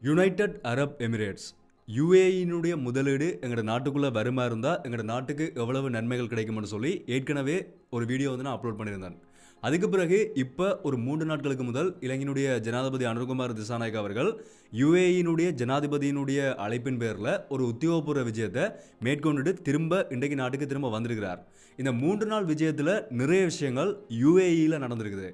United Arab Emirates யுஏஇனுடைய முதலீடு எங்களோட நாட்டுக்குள்ளே வருமா இருந்தால் எங்களோட நாட்டுக்கு எவ்வளவு நன்மைகள் கிடைக்கும்னு சொல்லி ஏற்கனவே ஒரு வீடியோ வந்து நான் அப்லோட் பண்ணியிருந்தேன். அதுக்கு பிறகு இப்போ ஒரு 3 நாட்களுக்கு முதல் இலங்கையினுடைய ஜனாதிபதி அனுர்குமார் திசாநாயக் அவர்கள் யுஏஇனுடைய ஜனாதிபதியினுடைய அழைப்பின் பேரில் ஒரு உத்தியோகபூர்வ விஜயத்தை மேற்கொண்டுட்டு இன்றைக்கு நாட்டுக்கு திரும்ப வந்திருக்கிறார். இந்த 3 நாள் விஜயத்தில் நிறைய விஷயங்கள் யுஏஇயில் நடந்திருக்குது.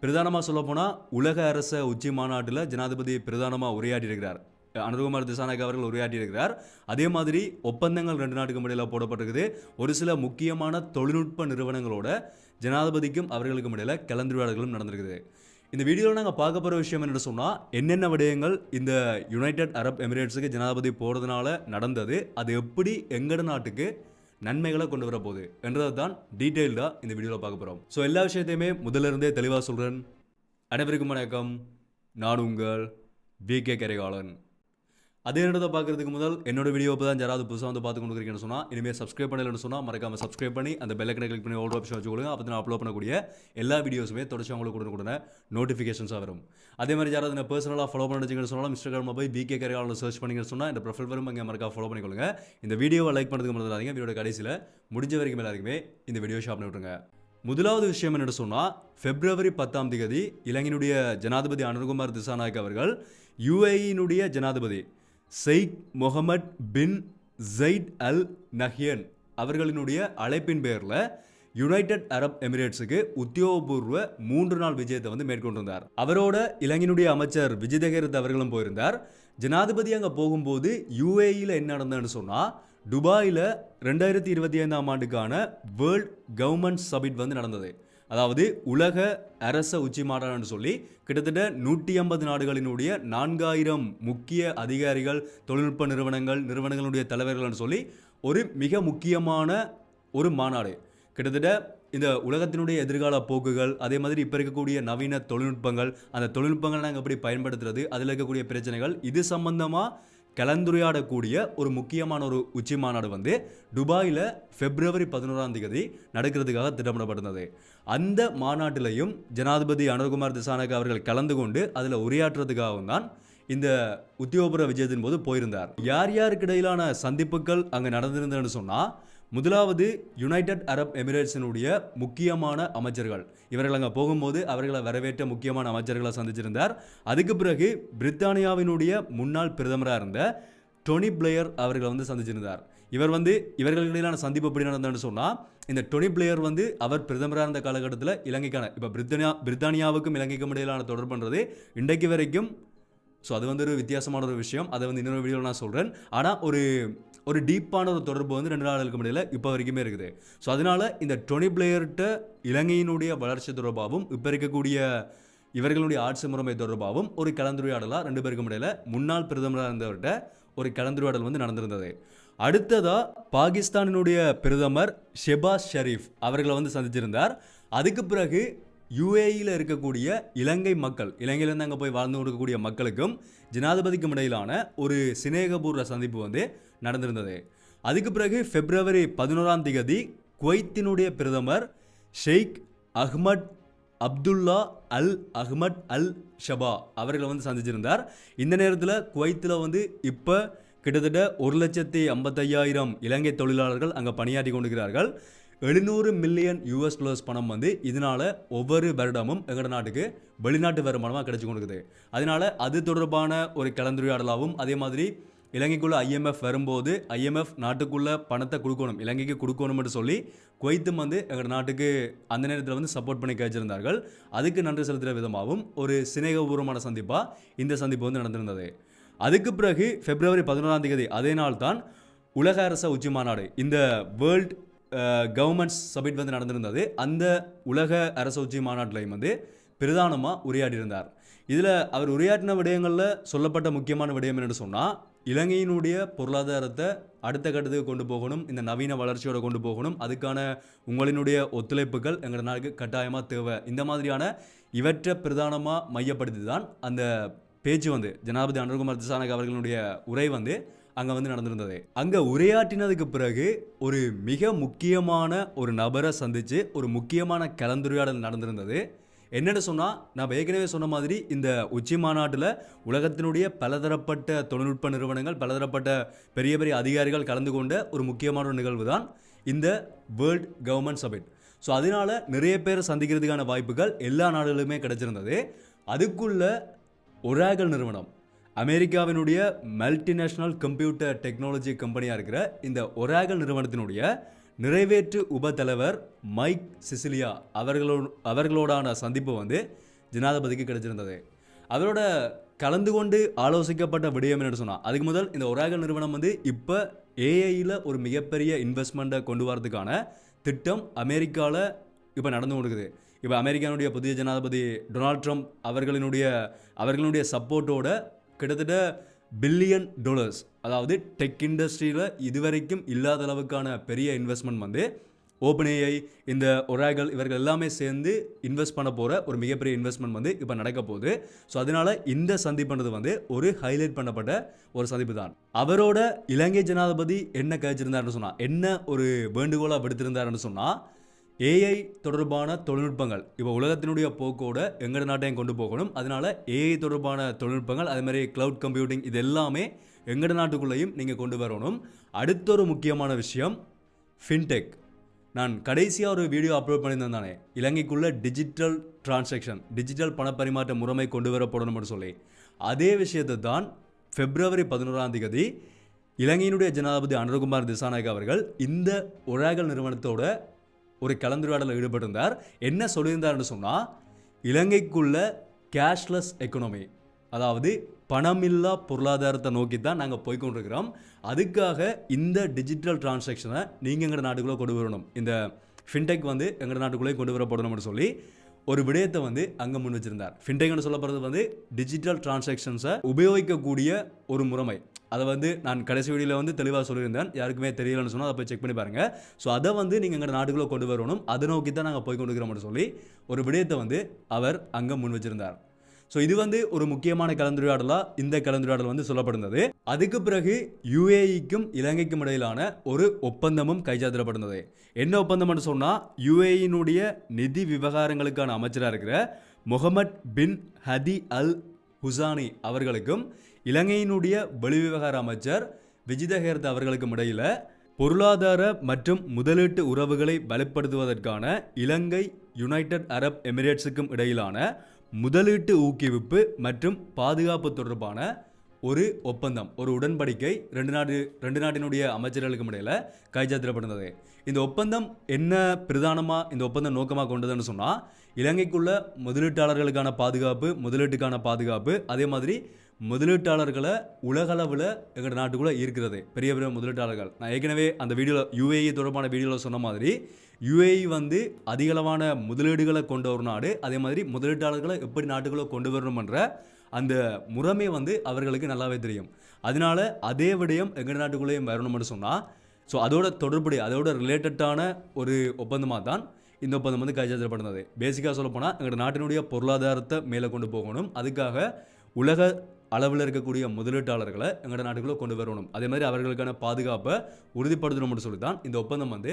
பிரதானமாக சொல்லப்போனால் உலக அரச உச்சி மாநாட்டில் ஜனாதிபதி பிரதானமாக உரையாற்றியிருக்கிறார். அனுர்குமார் திசாநாயக் அவர்கள் உரையாற்றியிருக்கிறார். அதே மாதிரி ஒப்பந்தங்கள் 2 நாட்டுக்கு இடையில் போடப்பட்டிருக்குது. ஒரு சில முக்கியமான தொழில்நுட்ப நிறுவனங்களோட ஜனாதிபதிக்கும் அவர்களுக்கும் இடையில் கலந்துரையாடல்களும் நடந்திருக்குது. இந்த வீடியோவில் நாங்கள் பார்க்க போகிற விஷயம் என்னென்னு சொன்னால், என்னென்ன விடயங்கள் இந்த யுனைடெட் அரப் எமிரேட்ஸுக்கு ஜனாதிபதி போகிறதுனால நடந்தது, அது எப்படி எங்கட நாட்டுக்கு நன்மைகளை கொண்டு வர போகுது என்றதை தான் டீட்டெயில்டாக இந்த வீடியோவில் பார்க்க போகிறோம். ஸோ எல்லா விஷயத்தையுமே முதல்ல இருந்தே தெளிவாக சொல்கிறேன். அனைவருக்கும் வணக்கம். நான் உங்கள் VK கரிகாலன். அதே நேரத்தை பார்க்குறதுக்கு முதல் என்னோட வீடியோ இப்போ தான் யாராவது புதுசாக வந்து பார்த்து கொண்டு இருக்கீங்கன்னு சொன்னால், இனிமேல் சப்ஸ்கிரைப் பண்ணலன்னு சொன்னால் மறக்காமல் சப்ஸ்கிரைப் பண்ணி அந்த பெல்லைக்கனை கிளிக் பண்ணி ஆல் ஆப்ஷன் வச்சுக்கொள்ளுங்க. அப்போ நான் அப்லோட் பண்ணக்கூடிய எல்லா வீடியோஸுமே தொடர்ச்சி அவங்களுக்கு கொடுன நோட்டிஃபிகேஷன்ஸாக வரும். அதே மாதிரி யாராவது நான் பர்சனலாக ஃபாலோ பண்ணிச்சிங்கன்னு சொன்னாலும் இன்ஸ்டாகிராமில் போய் VK கரிகாலன் சர்ச் பண்ணிங்கன்னு சொன்னால் இந்த ப்ரொஃபைல் வரும், அங்கே மறக்காம ஃபாலோ பண்ணிக்கொள்ளுங்க. இந்த வீடியோவை லைக் பண்ணுறதுக்கு மறந்துடாதீங்க. வீடியோட கடைசியில் முடிஞ்ச வரைக்கும் எல்லாருக்குமே இந்த வீடியோ ஷாப் பண்ணி விட்டுருங்க. முதலாவது விஷயம் என்ன சொன்னால், February 10 இலங்கையினுடைய ஜனாதிபதி அனுர்குமார் திசாநாயக் அவர்கள் யுஏஇனுடைய ஜனாதிபதி ஷெய்க் முகமது பின் ஜெயித் அல் நஹ்யன் அவர்களினுடைய அழைப்பின் பேரில் யுனைடெட் அரப் எமிரேட்ஸுக்கு உத்தியோகபூர்வ 3 நாள் விஜயத்தை வந்து மேற்கொண்டிருந்தார். அவரோட இலங்கையினுடைய அமைச்சர் விஜிதகேரத் அவர்களும் போயிருந்தார். ஜனாதிபதி அங்கே போகும்போது யுஏஇயில் என்ன நடந்ததுன்னு சொன்னால், துபாயில் 2025ஆம் ஆண்டுக்கான வேர்ல்ட் கவர்மெண்ட் சமிட் வந்து நடந்தது. அதாவது உலக அரச உச்சி மாநாடுன்னு சொல்லி கிட்டத்தட்ட 150 நாடுகளினுடைய 4000 முக்கிய அதிகாரிகள், தொழில்நுட்ப நிறுவனங்களுடைய தலைவர்கள்னு சொல்லி ஒரு மிக முக்கியமான ஒரு மாநாடு. கிட்டத்தட்ட இந்த உலகத்தினுடைய எதிர்கால போக்குகள், அதே மாதிரி இப்போ இருக்கக்கூடிய நவீன தொழில்நுட்பங்கள், அந்த தொழில்நுட்பங்களை நாங்கள் எப்படி பயன்படுத்துறது, அதில் இருக்கக்கூடிய பிரச்சனைகள், இது சம்பந்தமாக கலந்துரையாடக்கூடிய ஒரு முக்கியமான ஒரு உச்சி மாநாடு வந்து துபாயில் February 11 நடக்கிறதுக்காக திட்டமிடப்பட்டிருந்தது. அந்த மாநாட்டிலையும் ஜனாதிபதி அனுர்குமார் திசாநாயக் அவர்கள் கலந்து கொண்டு அதில் உரையாற்றுறதுக்காகவும் தான் இந்த உத்தியோகபூர்வ விஜயத்தின் போது போயிருந்தார். யார் யாருக்கு இடையிலான சந்திப்புகள் அங்கே நடந்திருந்ததுன்னு சொன்னால், முதலாவது யுனைடெட் அரப் எமிரேட்ஸினுடைய முக்கியமான அமைச்சர்கள், இவர்கள் அங்கே போகும்போது அவர்களை வரவேற்ற முக்கியமான அமைச்சர்களை சந்திச்சிருந்தார். அதுக்கு பிறகு பிரித்தானியாவினுடைய முன்னாள் பிரதமராக இருந்த டோனி பிளேயர் அவர்களை வந்து சந்திச்சிருந்தார். இவர்களிடையிலான சந்திப்பு எப்படி நடந்ததுன்னு சொன்னால், இந்த டோனி பிளேயர் வந்து அவர் பிரதமராக இருந்த காலகட்டத்தில் இலங்கைக்கான இப்போ பிரித்தானியாவுக்கும் இலங்கைக்கும் இடையிலான தொடர்பு பண்ணுறது இன்றைக்கு வரைக்கும். ஸோ அது வந்து ஒரு வித்தியாசமான ஒரு விஷயம். அதை வந்து இன்னொரு வீடியோவில் நான் சொல்கிறேன். ஆனால் ஒரு டீப்பான ஒரு தொடர்பு வந்து 2 நாடுகளுக்கு இடையில் இப்போ வரைக்குமே இருக்குது. ஸோ அதனால் இந்த டோனி பிளேயர்கிட்ட இலங்கையினுடைய வளர்ச்சி தொடர்பாகவும் இப்போ இருக்கக்கூடிய இவர்களுடைய ஆட்சி முறைமை தொடர்பாகவும் ஒரு கலந்துரையாடலாக 2 பேருக்கும் இடையில் முன்னாள் பிரதமராக இருந்தவர்கிட்ட ஒரு கலந்துரையாடல் வந்து நடந்திருந்தது. அடுத்ததாக பாகிஸ்தானினுடைய பிரதமர் ஷெபாஸ் ஷெரீஃப் அவர்களை வந்து சந்திச்சிருந்தார். அதுக்கு பிறகு யுஏஇயில் இருக்கக்கூடிய இலங்கை மக்கள், இலங்கையிலேருந்து அங்கே போய் வாழ்ந்து கொடுக்கக்கூடிய மக்களுக்கும் ஜனாதிபதிக்கும் இடையிலான ஒரு சிநேகபூர்வ சந்திப்பு வந்து நடந்திருந்தது. அதுக்கு பிறகு February 11 குவைத்தினுடைய பிரதமர் ஷெய்க் அஹ்மத் அப்துல்லா அல் அஹ்மத் அல் ஷபா அவர்களை வந்து சந்திச்சிருந்தார். இந்த நேரத்தில் குவைத்தில் வந்து இப்போ கிட்டத்தட்ட 1,55,000 இலங்கை தொழிலாளர்கள் அங்கே பணியாற்றி கொண்டிருக்கிறார்கள். $700 மில்லியன் பணம் வந்து இதனால் ஒவ்வொரு வருடமும் எங்களோட நாட்டுக்கு வெளிநாட்டு வருமானமாக கிடைச்சி கொண்டிருக்குது. அதனால் அது தொடர்பான ஒரு கலந்துரையாடலாகவும், அதே மாதிரி இலங்கைக்குள்ளே IMF வரும்போது IMF நாட்டுக்குள்ளே பணத்தை கொடுக்கணும், இலங்கைக்கு கொடுக்கணும்னு சொல்லி குவைத்தும் வந்து எங்களோட நாட்டுக்கு அந்த நேரத்தில் வந்து சப்போர்ட் பண்ணி கழிச்சிருந்தார்கள். அதுக்கு நன்றி செலுத்துகிற விதமாகவும் ஒரு சிநேகபூர்வமான சந்திப்பாக இந்த சந்திப்பு வந்து நடந்திருந்தது. அதுக்கு பிறகு February 11 அதே நாள் தான் உலக அரச உச்சி மாநாடு, இந்த வேர்ல்ட் கவர்மெண்ட்ஸ் சமிட் வந்து நடந்திருந்தது. அந்த உலக அரச உச்சி மாநாட்டிலையும் வந்து பிரதானமாக உரையாடியிருந்தார். இதில் அவர் உரையாற்றின விடயங்களில் சொல்லப்பட்ட முக்கியமான விடயம் என்னென்னு சொன்னால், இலங்கையினுடைய பொருளாதாரத்தை அடுத்த கட்டத்துக்கு கொண்டு போகணும், இந்த நவீன வளர்ச்சியோடு கொண்டு போகணும், அதுக்கான உங்களினுடைய ஒத்துழைப்புகள் எங்கள் நாளுக்கு கட்டாயமாக தேவை, இந்த மாதிரியான இவற்றை பிரதானமாக மையப்படுத்தி தான் அந்த பேச்சு வந்து ஜனாதிபதி அனுர்குமார் திசாநாயக் அவர்களுடைய உரை வந்து அங்கே வந்து நடந்திருந்தது. அங்கே உரையாற்றினதுக்கு பிறகு ஒரு மிக முக்கியமான ஒரு நபரை சந்தித்து ஒரு முக்கியமான கலந்துரையாடல் நடந்திருந்தது. என்னென்னு சொன்னால், நான் ஏற்கனவே சொன்ன மாதிரி இந்த உச்சி மாநாட்டில் உலகத்தினுடைய பலதரப்பட்ட தொழில்நுட்ப நிறுவனங்கள், பலதரப்பட்ட பெரிய பெரிய அதிகாரிகள் கலந்து கொண்ட ஒரு முக்கியமான ஒரு நிகழ்வு தான் இந்த வேர்ல்ட் கவர்மெண்ட் சமிட். ஸோ அதனால் நிறைய பேர் சந்திக்கிறதுக்கான வாய்ப்புகள் எல்லா நாடுகளுமே கிடைச்சிருந்தது. அதுக்குள்ள ஒராகல் நிறுவனம், அமெரிக்காவினுடைய மல்டிநேஷ்னல் கம்ப்யூட்டர் டெக்னாலஜி கம்பெனியாக இருக்கிற இந்த ஒராகல் நிறுவனத்தினுடைய நிறைவேற்று உப தலைவர் மைக் சிசிலியா அவர்களோடான சந்திப்பு வந்து ஜனாதிபதிக்கு கிடைச்சிருந்தது. அவரோட கலந்து கொண்டு ஆலோசிக்கப்பட்ட விடயம் என்னன்னு சொன்னால், அதுக்கு முதல் இந்த ஒராகல் நிறுவனம் வந்து இப்போ ஏஐயில் ஒரு மிகப்பெரிய இன்வெஸ்ட்மெண்ட்டை கொண்டு வரதுக்கான திட்டம் அமெரிக்காவில் இப்போ நடந்து கொண்டிருக்குது. இப்போ அமெரிக்கானுடைய புதிய ஜனாதிபதி டொனால்ட் ட்ரம்ப் அவர்களுடைய சப்போர்ட்டோட கிட்டத்தட்ட $1 பில்லியன், அதாவது டெக் இண்டஸ்ட்ரியில் இதுவரைக்கும் இல்லாத அளவுக்கான பெரிய இன்வெஸ்ட்மெண்ட் வந்து ஓப்பன்ஏஐ, இந்த ஒராகல் இவர்கள் எல்லாமே சேர்ந்து இன்வெஸ்ட் பண்ண போகிற ஒரு மிகப்பெரிய இன்வெஸ்ட்மெண்ட் வந்து இப்போ நடக்க போகுது. ஸோ அதனால் இந்த சந்திப்புன்றது வந்து ஒரு ஹைலைட் பண்ணப்பட்ட ஒரு சந்திப்பு தான். அவரோட இலங்கை ஜனாதிபதி என்ன கழிச்சிருந்தாருன்னு சொன்னால், என்ன ஒரு வேண்டுகோளாக விடுத்திருந்தாருன்னு சொன்னால், ஏஐ தொடர்பான தொழில்நுட்பங்கள் இப்போ உலகத்தினுடைய போக்கோட எங்கள் நாட்டையும் கொண்டு போகணும். அதனால் ஏஐ தொடர்பான தொழில்நுட்பங்கள், அதே மாதிரி க்ளவுட் கம்ப்யூட்டிங், இது எல்லாமே எங்கள் நாட்டுக்குள்ளேயும் நீங்கள் கொண்டு வரணும். அடுத்த ஒரு முக்கியமான விஷயம் ஃபின்டெக். நான் கடைசியாக ஒரு வீடியோ அப்லோட் பண்ணியிருந்தேன் தானே, இலங்கைக்குள்ளே டிஜிட்டல் டிரான்சாக்ஷன், டிஜிட்டல் பணப்பரிமாற்ற முறைமை கொண்டு வரப்படணும்னு சொல்லி. அதே விஷயத்தை தான் February 11 இலங்கையினுடைய ஜனாதிபதி அனுரகுமார் திசாநாயக் அவர்கள் இந்த ஒராகல் நிறுவனத்தோட ஒரு கலந்துரையாடலில் ஈடுபட்டிருந்தார். என்ன சொல்லியிருந்தார்னு சொன்னால், இலங்கைக்குள்ள கேஷ்லெஸ் எக்கனாமி, அதாவது பணமில்லா பொருளாதாரத்தை நோக்கி தான் நாங்கள் போய்கொண்டிருக்கிறோம். அதுக்காக இந்த டிஜிட்டல் டிரான்சாக்ஷனை நீங்கள் எங்கள் நாட்டுக்குள்ளே கொண்டு வரணும், இந்த ஃபின்டெக் வந்து எங்கள் நாட்டுக்குள்ளே கொண்டு வரப்படணும்னு சொல்லி ஒரு விடயத்தை வந்து அங்கே முன் வச்சிருந்தார். ஃபின்டெக்னு சொல்லப்படுறது வந்து டிஜிட்டல் டிரான்சாக்ஷன்ஸை உபயோகிக்கக்கூடிய ஒரு முறைமை. அதை வந்து நான் கடைசி வீடியோவில் வந்து தெளிவாக சொல்லியிருந்தேன். யாருக்குமே தெரியலன்னு சொன்னால் அதை போய் செக் பண்ணி பாருங்கள். ஸோ அதை வந்து நீங்கள் எங்கள் நாட்டுக்குள்ளே கொண்டு வரணும், அதை நோக்கி தான் நாங்கள் போய் கொண்டு இருக்கிறோம்னு சொல்லி ஒரு விடயத்தை வந்து அவர் அங்கே முன் வச்சிருந்தார். ஸோ இது வந்து ஒரு முக்கியமான கலந்துரையாடலாக இந்த கலந்துரையாடல் வந்து சொல்லப்படுகிறது. அதுக்கு பிறகு யுஏஇக்கும் இலங்கைக்கும் இடையிலான ஒரு ஒப்பந்தமும் கைச்சாத்திடப்படுகிறது. என்ன ஒப்பந்தம்னு சொன்னால், யுஏஇனுடைய நிதி விவகாரங்களுக்கான அமைச்சராக இருக்கிற முகமட் பின் ஹதி அல் ஹுசானி அவர்களுக்கும் இலங்கையினுடைய வெளிவிவகார அமைச்சர் விஜித ஹேர்த் அவர்களுக்கும் இடையில் பொருளாதார மற்றும் முதலீட்டு உறவுகளை பலப்படுத்துவதற்கான இலங்கை யுனைடெட் அரப் எமிரேட்ஸுக்கும் இடையிலான முதலீட்டு ஊக்குவிப்பு மற்றும் பாதுகாப்பு தொடர்பான ஒரு ஒப்பந்தம், ஒரு உடன்படிக்கை ரெண்டு நாட்டினுடைய அமைச்சர்களுக்கும் இடையில் கைச்சாத்திடப்படுகிறது. இந்த ஒப்பந்தம் என்ன பிரதானமாக இந்த ஒப்பந்தம் நோக்கமாக கொண்டதுன்னு சொன்னால், இலங்கைக்குள்ள முதலீட்டாளர்களுக்கான பாதுகாப்பு, அதே மாதிரி முதலீட்டாளர்களை உலகளவில் எங்கள் நாட்டுக்குள்ளே இருக்கிறது பெரிய பெரிய முதலீட்டாளர்கள். நான் ஏற்கனவே அந்த வீடியோவில் யுஏஇ தொடர்பான வீடியோவில் சொன்ன மாதிரி, யுஏஇ வந்து அதிகளவான முதலீடுகளை கொண்ட ஒரு நாடு. அதே மாதிரி முதலீட்டாளர்களை எப்படி நாட்டுக்குள்ளே கொண்டு வரணும்ன்ற அந்த முறைமை வந்து அவர்களுக்கு நல்லாவே தெரியும். அதனால அதே விடயம் எங்கள் நாட்டுக்குள்ளேயும் வரணும்னு சொன்னால், ஸோ அதோட தொடர்புடைய, அதோட ரிலேட்டடான ஒரு ஒப்பந்தமாக தான் இந்த ஒப்பந்தம் வந்து கைச்சாத்திடப்படுறது. பேசிக்காக சொல்லப்போனால், எங்கள் நாட்டினுடைய பொருளாதாரத்தை மேலே கொண்டு போகணும். அதுக்காக உலக அளவில் இருக்கக்கூடிய முதலீட்டாளர்களை எங்கள் நாட்டுக்குள்ளே கொண்டு வரணும். அதே மாதிரி அவர்களுக்கான பாதுகாப்பை உறுதிப்படுத்தணும்னு சொல்லி தான் இந்த ஒப்பந்தம் வந்து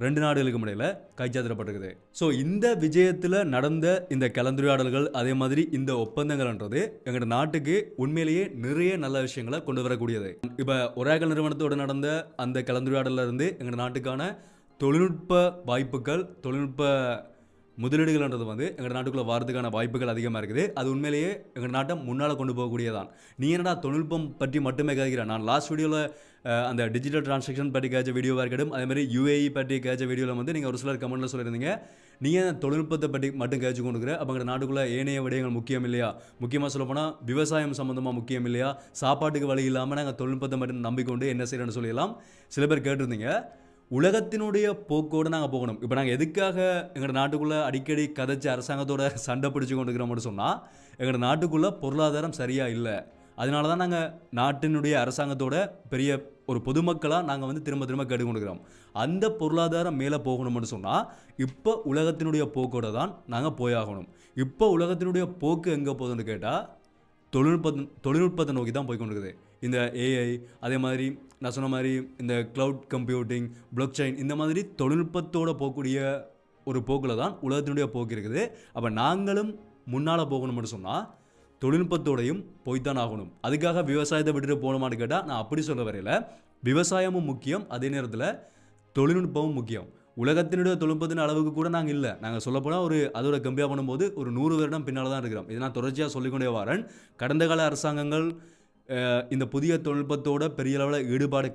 ரெண்டு நாடுகளுக்கு இடையில் கைச்சாத்திடப்பட்டிருக்குது. ஸோ இந்த விஜயத்தில் நடந்த இந்த கலந்துரையாடல்கள், அதே மாதிரி இந்த ஒப்பந்தங்கள்ன்றது எங்கள் நாட்டுக்கு உண்மையிலேயே நிறைய நல்ல விஷயங்களை கொண்டு வரக்கூடியது. இப்போ ஒராகல் நிறுவனத்தோடு நடந்த அந்த கலந்துரையாடலில் இருந்து எங்கள் நாட்டுக்கான தொழில்நுட்ப வாய்ப்புகள், தொழில்நுட்ப முதலீடுகள்ன்றது வந்து எங்கள் நாட்டுக்குள்ளே வரதுக்கான வாய்ப்புகள் அதிகமாக இருக்குது. அது உண்மையிலேயே எங்கள் நாட்டை முன்னால் கொண்டு போகக்கூடியதான். நீ என்னடா தொழில்நுட்பம் பற்றி மட்டுமே கேட்கிறேன். நான் லாஸ்ட் வீடியோவில் அந்த டிஜிட்டல் டிரான்சாக்ஷன் பற்றி கேட்ச வீடியோவாக இருக்கட்டும், அதேமாதிரி யுஏஇ பற்றி கேட்ச வீடியோவில் வந்து நீங்கள் ஒரு சிலர் கமெண்ட்டில் சொல்லியிருந்தீங்க, நீங்கள் தொழில்நுட்பத்தை பற்றி மட்டும் கேட்சி கொண்டுக்கிற, அப்போ எங்கள் நாட்டுக்குள்ளே ஏனைய விடயங்கள் முக்கியம் இல்லையா, முக்கியமாக சொல்லப்போனால் விவசாயம் சம்மந்தமாக முக்கியம் இல்லையா, சாப்பாட்டுக்கு வழி இல்லாமல் நாங்கள் தொழில்நுட்பத்தை மட்டும் நம்பிக்கொண்டு என்ன செய்யறேன்னு சொல்லலாம் சில பேர் கேட்டிருந்தீங்க. உலகத்தினுடைய போக்கோடு நாங்கள் போகணும். இப்போ நாங்கள் எதுக்காக எங்கள் நாட்டுக்குள்ளே அடிக்கடி கதைச்சி அரசாங்கத்தோட சண்டை பிடிச்சி கொண்டுக்கிறோம்னு சொன்னால், எங்கள் நாட்டுக்குள்ளே பொருளாதாரம் சரியாக இல்லை. அதனால தான் நாங்கள் நாட்டினுடைய அரசாங்கத்தோட பெரிய ஒரு பொதுமக்களாக நாங்கள் வந்து திரும்ப திரும்ப கேட்டுக்கொண்டுக்கிறோம். அந்த பொருளாதாரம் மேலே போகணும்னு சொன்னால் இப்போ உலகத்தினுடைய போக்கோடு தான் நாங்கள் போயாகணும். இப்போ உலகத்தினுடைய போக்கு எங்கே போகுதுன்னு கேட்டால் தொழில்நுட்பத்தை நோக்கி தான் போய்கொண்டிருக்குது. இந்த ஏஐ, அதே மாதிரி நான் சொன்ன மாதிரி இந்த க்ளவுட் கம்ப்யூட்டிங், பிளாக் செயின், இந்த மாதிரி தொழில்நுட்பத்தோடு போகக்கூடிய ஒரு போக்கில் தான் உலகத்தினுடைய போக்கு இருக்குது. அப்போ நாங்களும் முன்னால் போகணும்னு சொன்னால் தொழில்நுட்பத்தோடையும் போய்த்தான் ஆகணும். அதுக்காக விவசாயத்தை விட்டுட்டு போகணுமான்னு கேட்டால் நான் அப்படி சொல்ல வரையில. விவசாயமும் முக்கியம், அதே நேரத்தில் தொழில்நுட்பமும் முக்கியம். உலகத்தினுடைய தொழில்நுட்பத்தின் அளவுக்கு கூட நாங்கள் இல்லை. நாங்கள் சொல்லப்போனால் அதோட கம்பேர் பண்ணும்போது ஒரு 100 வருடம் பின்னால் தான் இருக்கிறோம். இதை நான் தொடர்ச்சியாக சொல்லிக்கொண்டே வரேன். கடந்த கால அரசாங்கங்கள் இந்த புதிய தொழில்நுட்பத்தோட பெரிய அளவில் ஈடுபாடு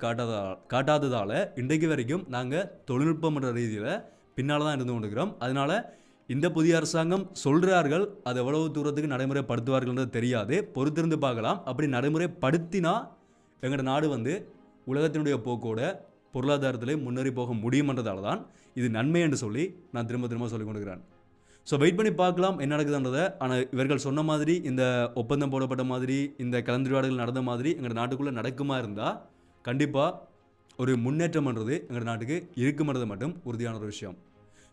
காட்டாததால் இன்றைக்கு வரைக்கும் நாங்கள் தொழில்நுட்பம் என்ற ரீதியில் பின்னால் தான் இருந்து கொண்டிருக்கிறோம். அதனால் இந்த புதிய அரசாங்கம் சொல்கிறார்கள், அது எவ்வளவு தூரத்துக்கு நடைமுறைப்படுத்துவார்கள்ன்றது தெரியாது. பொறுத்திருந்து பார்க்கலாம். அப்படி நடைமுறைப்படுத்தினா எங்களோட நாடு உலகத்தினுடைய போக்கோட பொருளாதாரத்திலே முன்னேறி போக முடியும்ன்றதால தான் இது நன்மை என்று சொல்லி நான் திரும்ப சொல்லிக் கொண்டிருக்கிறேன். ஸோ வெயிட் பண்ணி பார்க்கலாம் என்ன நடக்குதுன்றதை. ஆனால் இவர்கள் சொன்ன மாதிரி, இந்த ஒப்பந்தம் போடப்பட்ட மாதிரி, இந்த கலந்துரையாடல்கள் நடந்த மாதிரி எங்கள் நாட்டுக்குள்ளே நடக்குமா இருந்தால் கண்டிப்பாக ஒரு முன்னேற்றம்ன்றது எங்கள் நாட்டுக்கு இருக்குமன்றது மட்டும் உறுதியான ஒரு விஷயம்.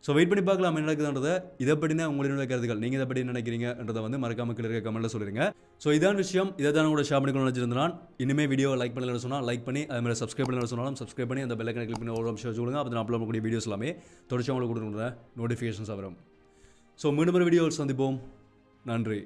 ஸோ வெயிட் பண்ணி பார்க்கலாம் என்ன நடக்குதுன்றதை. இதை பற்றின உங்களுடைய கருத்துக்கள் நீங்கள் இதை பற்றி நினைக்கிறீங்கன்றதை மறக்காம கீழே இருக்க கமெண்ட்டில் சொல்லிடுங்க. ஸோ இதான் விஷயம். இதை தான் உங்களோட ஷேர் பண்ணிக்கணும்னு நினச்சிருந்தான். இனிமேல் வீடியோ லைக் பண்ணலன்னு சொன்னால் லைக் பண்ணி, அது மாதிரி சப்ஸ்கிரைப் பண்ணலன்னு சொன்னாலும் சப்ஸ்கிரைப் பண்ணி அந்த பெல் ஐகானை கிளிக் பண்ணி ஒரு நிமிஷம் வச்சுக்கொள்ளுங்க. அப்போ நான் அப்லோட் பண்ணக்கூடிய வீடியோஸ் எல்லாமே தொடர்ச்சி உங்களுக்கு கொடுக்குற நோட்டிஃபிகேஷன்ஸ் வரும். ஸோ மீண்டும் ஒரு வீடியோவில் சந்திப்போம். நன்றி.